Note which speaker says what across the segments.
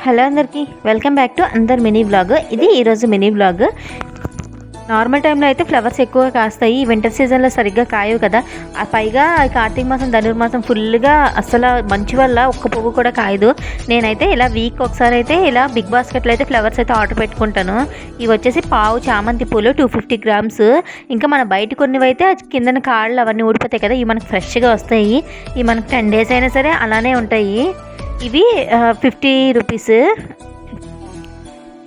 Speaker 1: Hello అందరికీ welcome back to another mini vlog. ఇది ఈరోజు మినీ వ్లాగ్. నార్మల్ టైంలో అయితే ఫ్లవర్స్ ఎక్కువ కాస్తాయి. ఈ వింటర్ సీజన్లో సరిగ్గా కాయవు కదా. పైగా కార్తీక మాసం ధనుర్మాసం ఫుల్గా అసలు మంచు వల్ల ఒక్క పువ్వు కూడా కాయదు. నేనైతే ఇలా వీక్ ఒకసారి అయితే ఇలా బిగ్ బాస్కెట్లో అయితే ఫ్లవర్స్ అయితే ఆర్డర్ పెట్టుకుంటాను. ఇవి వచ్చేసి పావు చామంతి పూలు 250 గ్రామ్స్. ఇంకా మన బయట కొన్నివి అయితే కిందన కాళ్ళు అవన్నీ ఊడిపోతాయి కదా, ఇవి మనకు ఫ్రెష్గా వస్తాయి. ఇవి మనకు 10 days అయినా సరే అలానే ఉంటాయి. ఇవి 50 రూపీస్.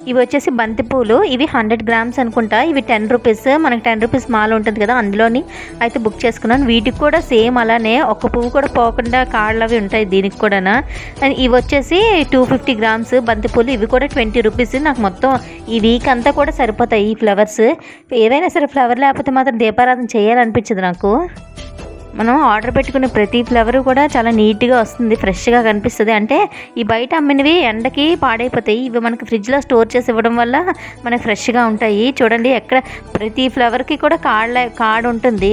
Speaker 1: ఇవి వచ్చేసి బంతిపూలు, ఇవి 100 గ్రామ్స్ అనుకుంటా. ఇవి 10 రూపీస్. మనకి 10 రూపీస్ మాల ఉంటుంది కదా, అందులోని అయితే బుక్ చేసుకున్నాను. వీటికి కూడా సేమ్ అలానే ఒక్క పువ్వు కూడా పోకుండా కాళ్ళు అవి ఉంటాయి దీనికి కూడా. ఇవి వచ్చేసి 250 గ్రామ్స్ బంతిపూలు. ఇవి కూడా 20 రూపీస్. నాకు మొత్తం ఈ వీక్ అంతా కూడా సరిపోతాయి ఈ ఫ్లవర్స్. ఏవైనా సరే ఫ్లవర్ లేకపోతే మాత్రం దీపారాధన చేయాలనిపించదు నాకు. మనం ఆర్డర్ పెట్టుకునే ప్రతి ఫ్లవర్ కూడా చాలా నీట్గా వస్తుంది, ఫ్రెష్గా కనిపిస్తుంది. అంటే ఈ బయట అమ్మినవి ఎండకి పాడైపోతాయి. ఇవి మనకి ఫ్రిడ్జ్లో స్టోర్ చేసి ఇవ్వడం వల్ల మనకి ఫ్రెష్గా ఉంటాయి. చూడండి, ఎక్కడ ప్రతి ఫ్లవర్కి కూడా కార్డ్ ఉంటుంది.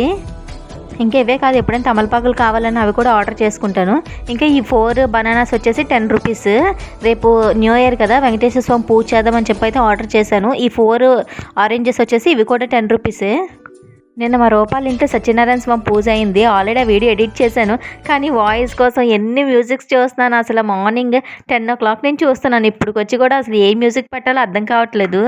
Speaker 1: ఇంకా ఇవే కాదు, ఎప్పుడైనా తమలపాకులు కావాలని అవి కూడా ఆర్డర్ చేసుకుంటాను. ఇంకా ఈ 4 బనానాస్ వచ్చేసి 10 రూపీస్. రేపు న్యూ ఇయర్ కదా, వెంకటేశ్వర స్వామి పూజ చేద్దామని చెప్పి అయితే ఆర్డర్ చేశాను. ఈ 4 ఆరెంజెస్ వచ్చేసి ఇవి కూడా 10 రూపీసే. నిన్న మా రూపాయలు ఇంట్లో సత్యనారాయణ స్వామి పూజ అయింది. ఆల్రెడీ ఆ వీడియో ఎడిట్ చేశాను, కానీ వాయిస్ కోసం ఎన్ని మ్యూజిక్స్ చూస్తున్నాను. అసలు మార్నింగ్ 10 o'clock నుంచి చూస్తున్నాను. ఇప్పటికి వచ్చి కూడా అసలు ఏ మ్యూజిక్ పెట్టాలో అర్థం కావట్లేదు.